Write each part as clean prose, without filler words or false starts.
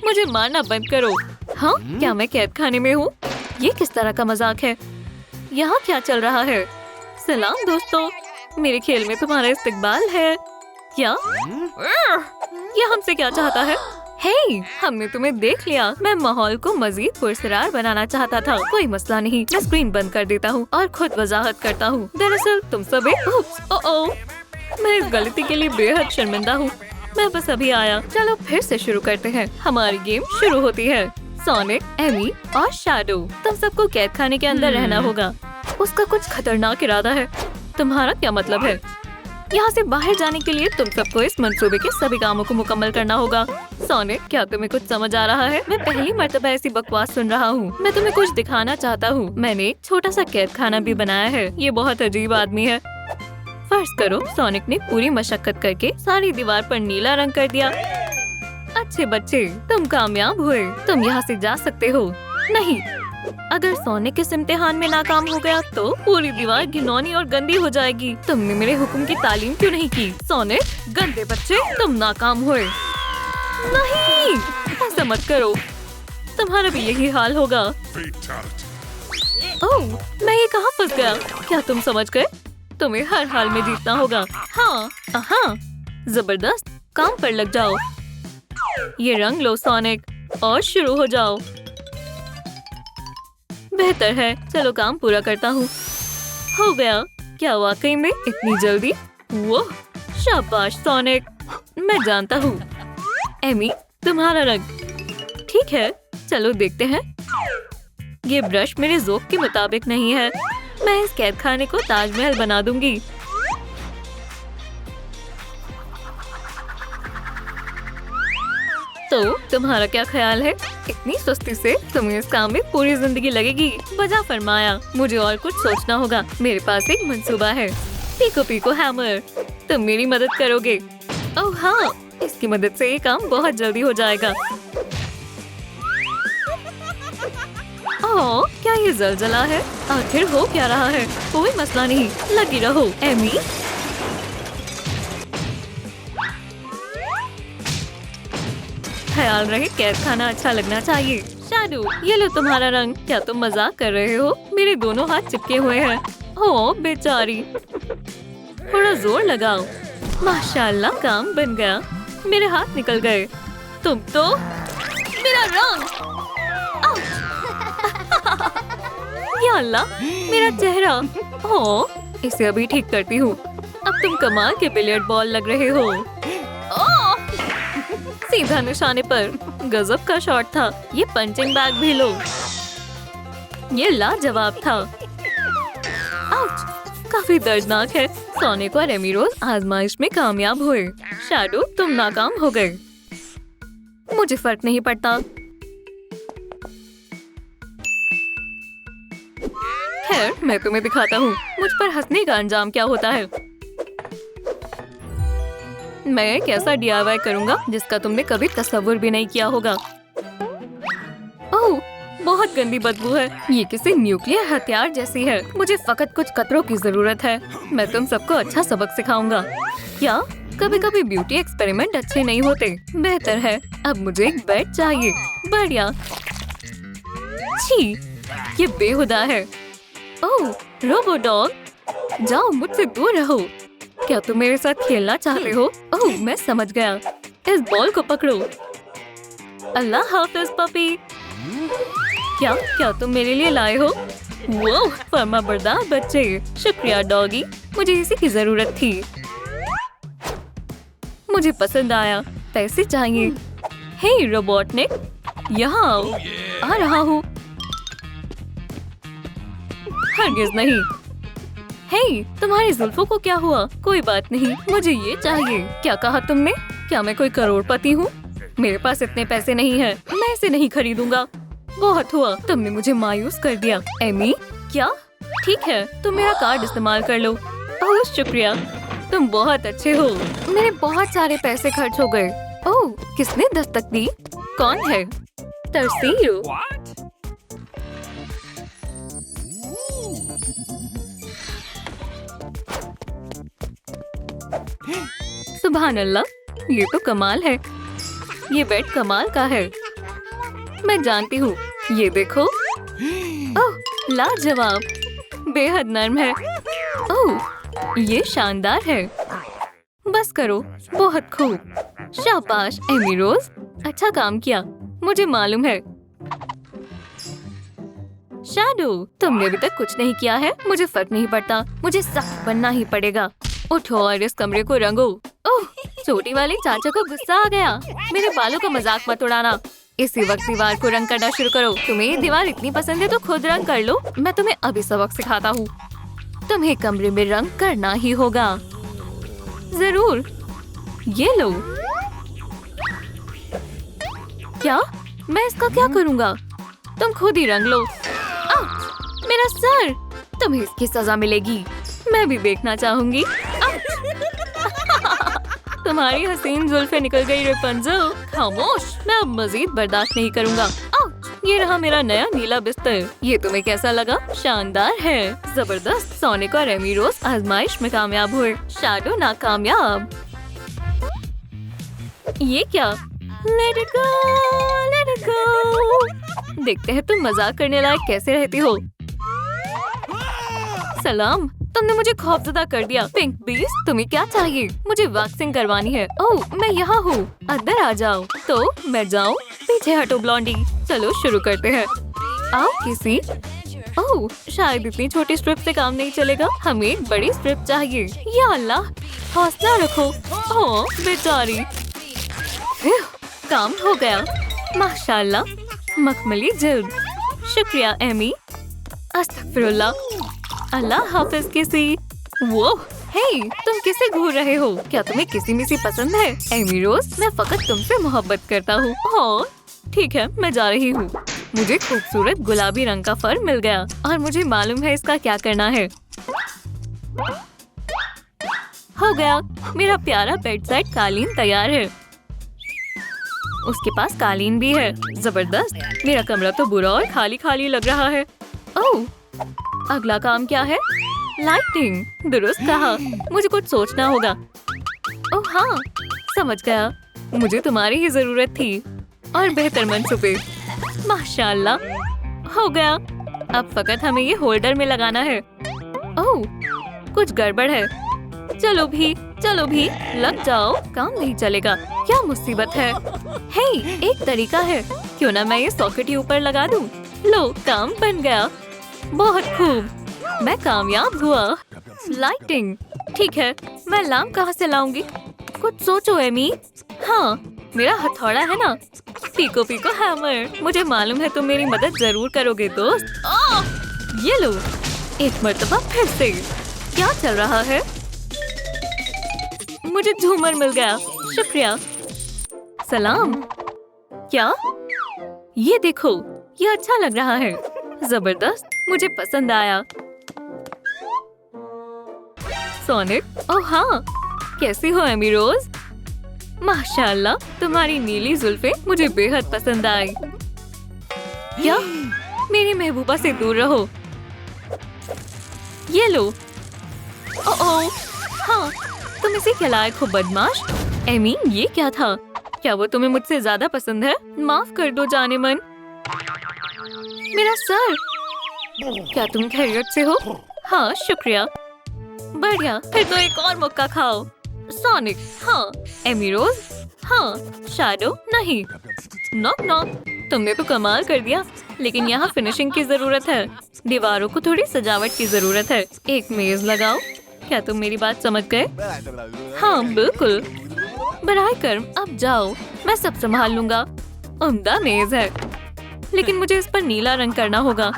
मुझे मारना बंद करो। हाँ, क्या मैं कैद खाने में हूँ? ये किस तरह का मजाक है? यहाँ क्या चल रहा है? सलाम दोस्तों, मेरे खेल में तुम्हारा इस्तकबाल है। क्या? ये हमसे क्या चाहता है? हे, हमने तुम्हें देख लिया। मैं माहौल को मजीद पुरसरार बनाना चाहता था। कोई मसला नहीं, मैं स्क्रीन बंद कर देता हूँ और खुद वजाहत करता हूँ। दरअसल तुम सब मैं इस गलती के लिए बेहद शर्मिंदा हूँ। मैं बस अभी आया। चलो फिर से शुरू करते हैं। हमारी गेम शुरू होती है। सोनिक, एमी और शैडो, तुम सबको कैद खाने के अंदर रहना होगा। उसका कुछ खतरनाक इरादा है। तुम्हारा क्या मतलब है? यहाँ से बाहर जाने के लिए तुम सबको इस मंसूबे के सभी कामों को मुकम्मल करना होगा। सोनिक, क्या तुम्हें कुछ समझ आ रहा है? मैं पहली मर्तबा ऐसी बकवास सुन रहा हूँ। मैं तुम्हें कुछ दिखाना चाहता हूँ। मैंने एक छोटा सा कैद खाना भी बनाया है। ये बहुत अजीब आदमी है। फर्ज करो सोनिक ने पूरी मशक्कत करके सारी दीवार पर नीला रंग कर दिया। अच्छे बच्चे, तुम कामयाब हुए। तुम यहाँ से जा सकते हो। नहीं, अगर सोनिक इस इम्तिहान में नाकाम हो गया तो पूरी दीवार घिनौनी और गंदी हो जाएगी। तुमने मेरे हुक्म की तालीम क्यों नहीं की? सोनिक, गंदे बच्चे, तुम नाकाम हुए। नहीं, ऐसा मत करो। तुम्हारा भी यही हाल होगा। ओह, मैं ये कहाँ फंस गया? क्या तुम समझ गए? तुम्हें हर हाल में जीतना होगा। हाँ, जबरदस्त, काम पर लग जाओ। ये रंग लो सोनिक और शुरू हो जाओ। बेहतर है, चलो काम पूरा करता हूँ। हो गया। क्या वाकई में इतनी जल्दी? वो शाबाश सोनिक, मैं जानता हूँ। एमी, तुम्हारा रंग। ठीक है, चलो देखते हैं। ये ब्रश मेरे ज़ौक़ के मुताबिक नहीं है। मैं इस कैद खाने को ताजमहल बना दूंगी। तो तुम्हारा क्या ख्याल है? इतनी सुस्ती से तुम्हें इस काम में पूरी जिंदगी लगेगी। बजा फरमाया। मुझे और कुछ सोचना होगा। मेरे पास एक मंसूबा है। पीको पीको हैमर, तुम मेरी मदद करोगे? ओह हाँ, इसकी मदद से ये काम बहुत जल्दी हो जाएगा। ओह, क्या ये जलजला है? आखिर हो क्या रहा है? कोई मसला नहीं, लगी रहो। एमी, ख्याल रहे कैद खाना अच्छा लगना चाहिए। शैडो, ये लो तुम्हारा रंग। क्या तुम मजाक कर रहे हो? मेरे दोनों हाथ चिपके हुए हैं। ओह बेचारी, थोड़ा जोर लगाओ। माशाल्लाह, काम बन गया। मेरे हाथ निकल गए। तुम तो मेरा रंग। या अल्लाह, मेरा चेहरा। ओह, इसे अभी ठीक करती हूँ। अब तुम कमाल के बिलियर्ड बॉल लग रहे हो। ओह, सीधा निशाने पर। गजब का शॉट था। ये पंचिंग बैग भी लो। ये लाजवाब था। आउच, काफी दर्दनाक है। सोनिक और एमी रोज आजमाइश में कामयाब हुए। शैडो, तुम नाकाम हो गए। मुझे फर्क नहीं पड़ता। खैर, मैं तुम्हें दिखाता हूँ मुझ पर हंसने का अंजाम क्या होता है। मैं एक ऐसा DIY करूँगा जिसका तुमने कभी तस्वुर भी नहीं किया होगा। ओह, बहुत गंदी बदबू है। ये किसी न्यूक्लियर हथियार जैसी है। मुझे फकत कुछ कतरों की जरूरत है। मैं तुम सबको अच्छा सबक सिखाऊंगा। क्या? कभी-कभी ब्यूटी एक्सपेरिमेंट अच्छे नहीं होते। बेहतर है, अब मुझे एक बेड चाहिए। बढ़िया। छी, ये बेहुदा है। ओह, रोबो डॉग, जाओ, मुझसे दूर रहो। क्या तुम मेरे साथ खेलना चाहते हो? ओह, मैं समझ गया। इस बॉल को पकड़ो। अल्लाह हाफ़िज़ पपी। क्या तुम मेरे लिए लाए हो? वो फर्मा बरदार बच्चे। शुक्रिया डॉगी, मुझे इसी की जरूरत थी। मुझे पसंद आया। पैसे चाहिए। हे रोबोटनिक, यहाँ आओ। आ रहा हूँ। हरगिज़ नहीं। हे, तुम्हारी जुल्फों को क्या हुआ? कोई बात नहीं, मुझे ये चाहिए। क्या कहा तुमने? क्या मैं कोई करोड़पति हूँ? मेरे पास इतने पैसे नहीं हैं। मैं इसे नहीं खरीदूंगा। बहुत हुआ, तुमने मुझे मायूस कर दिया। एमी, क्या? ठीक है, तुम मेरा कार्ड इस्तेमाल कर लो। ओह शुक्रिया, तुम बहुत अच्छे हो। मेरे बहुत सारे पैसे खर्च हो गए। ओह, किसने दस्तक दी? कौन है? तरसील। सुभान अल्लाह, ये तो कमाल है। ये बेड कमाल का है। मैं जानती हूँ। ये देखो। ओह, लाजवाब, बेहद नरम है। ओह, ये शानदार है। बस करो, बहुत खूब। शाबाश एमी रोज, अच्छा काम किया। मुझे मालूम है। शैडो, तुमने अभी तक कुछ नहीं किया है। मुझे फर्क नहीं पड़ता, मुझे सख्त बनना ही पड़ेगा। उठो और इस कमरे को रंगो। ओह, छोटी वाली चाचा को गुस्सा आ गया। मेरे बालों का मजाक मत उड़ाना। इसी वक्त दीवार को रंग करना शुरू करो। तुम्हें ये दीवार इतनी पसंद है तो खुद रंग कर लो। मैं तुम्हें अभी सबक सिखाता हूँ। तुम्हें कमरे में रंग करना ही होगा। जरूर, ये लो। क्या? मैं इसका क्या करूँगा? तुम खुद ही रंग लो। मेरा सर, तुम्हें इसकी सजा मिलेगी। मैं भी देखना चाहूंगी। तुम्हारी हसीन जुल्फे निकल गई रेपंजल। खामोश, मैं अब मजीद बर्दाश्त नहीं करूंगा। ये रहा मेरा नया नीला बिस्तर। ये तुम्हें कैसा लगा? शानदार है, जबरदस्त। सोनिक और एमी रोज आजमाइश में कामयाब हुए, शैडो नाकामयाब। ये क्या? Let it go, let it go। देखते हैं तुम मजाक करने लायक कैसे रहती हो। सलाम, तुमने मुझे खौफजदा कर दिया। पिंक बीस्ट, तुम्हें क्या चाहिए? मुझे वैक्सिंग करवानी है। ओह, मैं यहाँ हूँ, अंदर आ जाओ। तो मैं जाऊँ? पीछे हटो ब्लॉन्डी। चलो शुरू करते हैं। आओ किसी। ओह, शायद इतनी छोटी स्ट्रिप से काम नहीं चलेगा। हमें एक बड़ी स्ट्रिप चाहिए। या अल्लाह, हौसला रखो। ओह बेचारी, काम हो गया। माशाल्लाह, मखमली जल्द। शुक्रिया एमी। अस्तगफिरुल्लाह। अल्लाह हाफिज किसी। वो, हे, तुम किसे घूर रहे हो? क्या तुम्हें किसी मिसी पसंद है? एमी रोज, मैं फकत तुमसे मोहब्बत करता हूँ। ओह, ठीक है, मैं जा रही हूँ। मुझे खूबसूरत गुलाबी रंग का फर मिल गया और मुझे मालूम है इसका क्या करना है। हो गया, मेरा प्यारा बेड साइड कालीन तैयार है। उसके पास कालीन भी है। जबरदस्त। मेरा कमरा तो बुरा और खाली खाली लग रहा है। ओह, अगला काम क्या है? लाइटिंग। दुरुस्त कहा, मुझे कुछ सोचना होगा। ओह हाँ, समझ गया। मुझे तुम्हारी ही जरूरत थी और बेहतर मंसूबे। माशाल्लाह, हो गया। अब फकत हमें ये होल्डर में लगाना है। ओह, कुछ गड़बड़ है। चलो भी लग जाओ। काम नहीं चलेगा, क्या मुसीबत है। हे, एक तरीका है। क्यों ना मैं ये सॉकेट ही ऊपर लगा दूं? लो, काम बन गया। बहुत खूब, मैं कामयाब हुआ। लाइटिंग, ठीक है। मैं लैंप कहाँ से लाऊंगी? कुछ सोचो एमी। हाँ, मेरा हथौड़ा है ना, पीको पीको हैमर। मुझे मालूम है तुम मेरी मदद जरूर करोगे दोस्त। ये लो, एक मर्तबा फिर से। क्या चल रहा है? मुझे झूमर मिल गया, शुक्रिया। सलाम। क्या? ये देखो, ये अच्छा लग रहा है। जबरदस्त, मुझे पसंद आया। सोनिक, ओह हाँ, कैसी हो एमी रोज? माशाल्लाह, तुम्हारी नीली जुल्फे मुझे बेहद पसंद आई। क्या? मेरी महबूबा से दूर रहो। ये लो। ओह, हाँ, तुम इसे क्या लायक हो बदमाश। एमी, ये क्या था? क्या वो तुम्हें मुझसे ज्यादा पसंद है? माफ कर दो जाने मन। मेरा सर, क्या तुम खैरियत से हो? हाँ शुक्रिया। बढ़िया, फिर तो एक और मुक्का खाओ। सोनिक, हाँ। एमी रोज, हाँ। शैडो, नहीं। नॉक नॉक, तुमने तो कमाल कर दिया, लेकिन यहाँ फिनिशिंग की जरूरत है। दीवारों को थोड़ी सजावट की जरूरत है। एक मेज लगाओ। क्या तुम मेरी बात समझ गए? हाँ बिल्कुल। बराए कर्म, अब जाओ, मैं सब संभाल लूंगा। उम्दा मेज है, लेकिन मुझे इस पर नीला रंग करना होगा।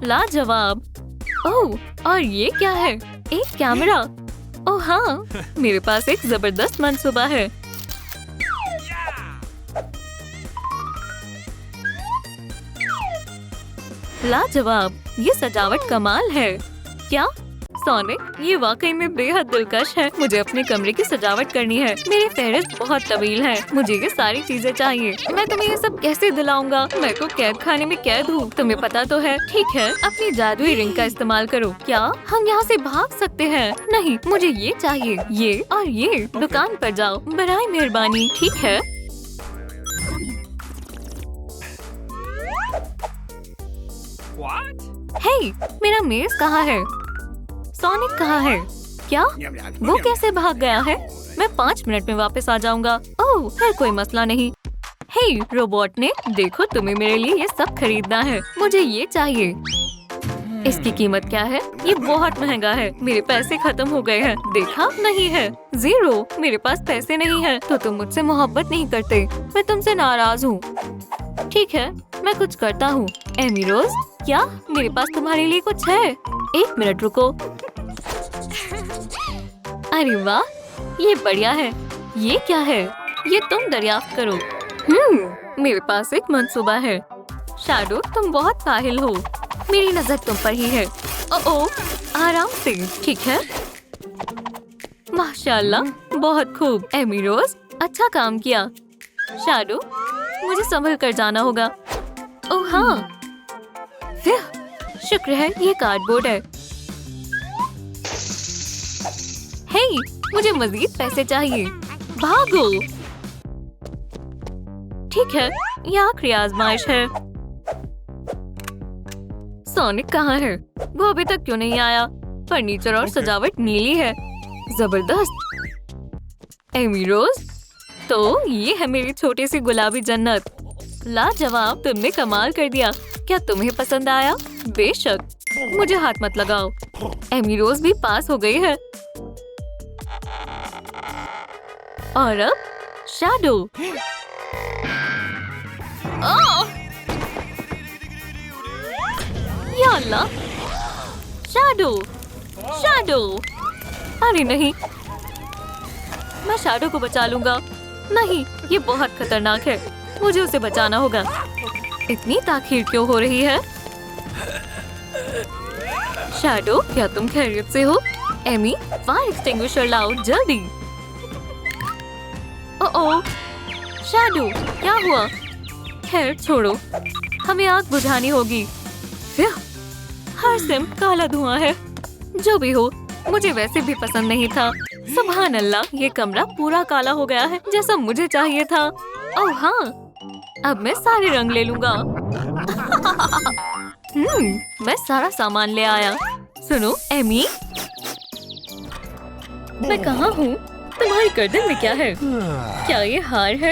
लाजवाब। ओह, और ये क्या है? एक कैमरा। ओह हाँ, मेरे पास एक जबरदस्त मंसूबा है। लाजवाब, ये सजावट कमाल है। क्या? सोनिक, ये वाकई में बेहद दिलकश है। मुझे अपने कमरे की सजावट करनी है। मेरी फहरिस्त बहुत तवील है। मुझे ये सारी चीजें चाहिए। मैं तुम्हें ये सब कैसे दिलाऊंगा? मैं तो कैद खाने में कैद हूँ, तुम्हें पता तो है। ठीक है, अपनी जादुई रिंग का इस्तेमाल करो। क्या हम यहाँ से भाग सकते हैं? नहीं, मुझे ये चाहिए, ये और ये। दुकान पर जाओ, बराए मेहरबानी। ठीक है। हे, मेरा मेज कहाँ है? सोनिक कहाँ है? क्या वो कैसे भाग गया है? मैं 5 मिनट में वापस आ जाऊंगा। ओह, फिर कोई मसला नहीं। हे रोबोट ने, देखो तुम्हें मेरे लिए ये सब खरीदना है। मुझे ये चाहिए। इसकी कीमत क्या है? ये बहुत महंगा है। मेरे पैसे खत्म हो गए हैं। देखा नहीं है? 0। मेरे पास पैसे नहीं है तो तुम मुझसे मोहब्बत नहीं करते। मैं तुमसे नाराज हूँ। ठीक है, मैं कुछ करता हूँ। एमी रोज, क्या मेरे पास तुम्हारे लिए कुछ है? 1 मिनट रुको। अरे वाह, ये बढ़िया है। ये क्या है? ये तुम दरियाफ्त करो। मेरे पास एक मंसूबा है। शैडो, तुम बहुत काहिल हो। मेरी नजर तुम पर ही है। ओह, आराम से। ठीक है। माशाल्लाह, बहुत खूब। एमी रोज, अच्छा काम किया। शैडो, मुझे संभल कर जाना होगा। ओह हाँ, शुक्र है ये कार्डबोर्ड है। हे, मुझे मजीद पैसे चाहिए। भागो। ठीक है, ये आखिरी आजमाइश है। सोनिक कहाँ है? वो अभी तक क्यों नहीं आया? फर्नीचर और सजावट नीली है। जबरदस्त। एमी रोज, तो ये है मेरी छोटी सी गुलाबी जन्नत। लाजवाब, तुमने कमाल कर दिया। क्या तुम्हें पसंद आया? बेशक। मुझे हाथ मत लगाओ। एमी रोज भी पास हो गई है। और अब शैडो। या अल्लाह, शैडो, शैडो। अरे नहीं, मैं शैडो को बचा लूंगा। नहीं, ये बहुत खतरनाक है। मुझे उसे बचाना होगा। इतनी ताखीर क्यों हो रही है? शैडो, क्या तुम खैरियत से हो? एमी, फायर एक्सटिंग्विशर लाओ जल्दी। ओह, शैडो, क्या हुआ? खैर छोड़ो, हमें आग बुझानी होगी। हर सिम काला धुआं है। जो भी हो, मुझे वैसे भी पसंद नहीं था। सुभान अल्लाह, ये कमरा पूरा काला हो गया है, जैसा मुझे चाहिए था। ओह हाँ, अब मैं सारे रंग ले लूंगा। मैं सारा सामान ले आया। सुनो एमी, मैं कहाँ हूँ? तुम्हारी गर्दन में क्या है? क्या ये हार है?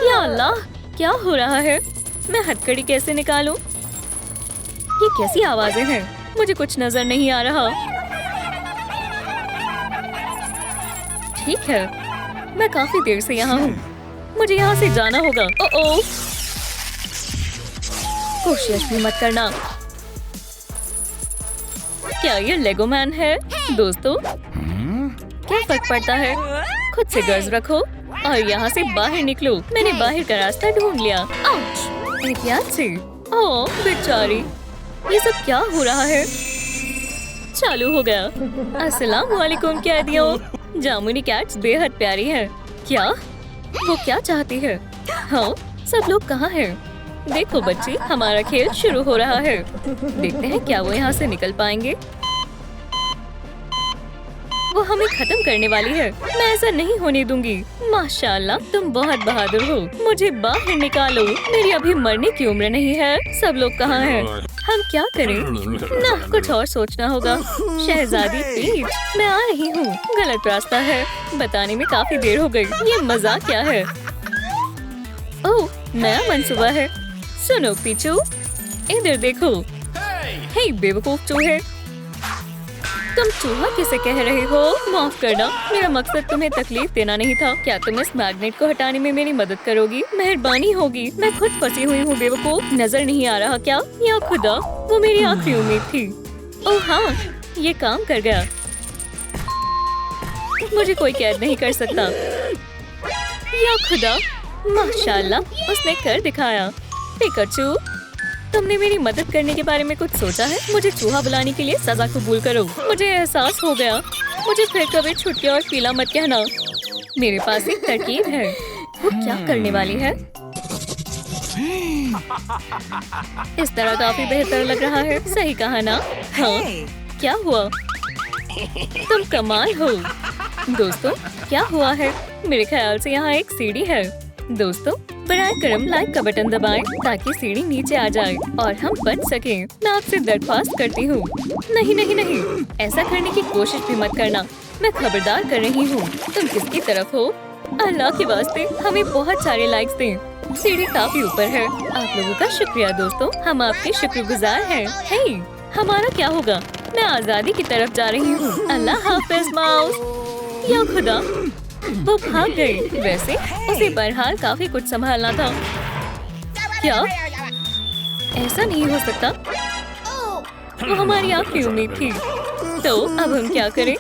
या अल्लाह, क्या हो रहा है? मैं हथकड़ी कैसे निकालूं? ये कैसी आवाजें हैं? मुझे कुछ नजर नहीं आ रहा। ठीक है, मैं काफी देर से यहाँ हूँ। मुझे यहाँ से जाना होगा। ओह, कोशिश भी मत करना। क्या ये लेगो मैन है? दोस्तों, क्या फर्क पड़ता है? खुद से गर्ज रखो और यहाँ से बाहर निकलो। मैंने बाहर का रास्ता ढूंढ लिया। आउच! एहतियात से। ओह बेचारी, ये सब क्या हो रहा है? चालू हो गया। अस्सलाम वालेकुम कैदियों। जामुनी कैट्स बेहद प्यारी है। क्या वो क्या चाहती है? हाँ, सब लोग कहाँ हैं? देखो बच्ची, हमारा खेल शुरू हो रहा है। देखते हैं क्या वो यहाँ से निकल पाएंगे। वो हमें खत्म करने वाली है। मैं ऐसा नहीं होने दूंगी। माशाल्लाह, तुम बहुत बहादुर हो। मुझे बाहर निकालो। मेरी अभी मरने की उम्र नहीं है। सब लोग कहाँ हैं? हम क्या करें? ना, कुछ और सोचना होगा। शहजादी पीच, मैं आ रही हूँ। गलत रास्ता है। बताने में काफी देर हो गई। ये मजाक क्या है? ओह, नया मंसूबा है। सुनो पीचू, इधर देखो। हे बेवकूफ चूहे, तुम चूहा किसे कह रहे हो? माफ करना, मेरा मकसद तुम्हें तकलीफ देना नहीं था। क्या तुम इस मैग्नेट को हटाने में मेरी मदद करोगी? मेहरबानी होगी। मैं खुद फंसी हुई हूँ बेवकूफ। नजर नहीं आ रहा क्या? या खुदा, वो मेरी आखिरी उम्मीद थी। ओह हाँ, ये काम कर गया। मुझे कोई कैद नहीं कर सकता। या खुदा, माशाल्लाह, उसने कर दिखाया। पिकाचू, तुमने मेरी मदद करने के बारे में कुछ सोचा है? मुझे चूहा बुलाने के लिए सजा कबूल करो। मुझे एहसास हो गया। मुझे फिर कभी छुटकिया और पीला मत कहना। मेरे पास एक तरकीब है। वो क्या करने वाली है? इस तरह काफी बेहतर लग रहा है। सही कहा ना? हाँ, क्या हुआ? तुम कमाल हो। दोस्तों, क्या हुआ है? मेरे ख्याल से यहाँ एक सीढ़ी है। दोस्तों, बराए करम लाइक का बटन दबाएं ताकि सीढ़ी नीचे आ जाए और हम बच सकें। मैं आपसे दरख्वास्त करती हूँ। नहीं नहीं नहीं, ऐसा करने की कोशिश भी मत करना। मैं खबरदार कर रही हूँ। तुम किसकी तरफ हो? अल्लाह के वास्ते हमें बहुत सारे लाइक्स दें। सीढ़ी काफी ऊपर है। आप लोगों का शुक्रिया दोस्तों, हम आपके शुक्रगुजार हैं। हे, हमारा क्या होगा? मैं आजादी की तरफ जा रही हूँ। अल्लाह हाफिज माउस। या खुदा, वो भाग गई। वैसे उसे बहरहाल काफी कुछ संभालना था। क्या? ऐसा नहीं हो सकता। वो हमारी आखिरी उम्मीद थी। तो अब हम क्या करें?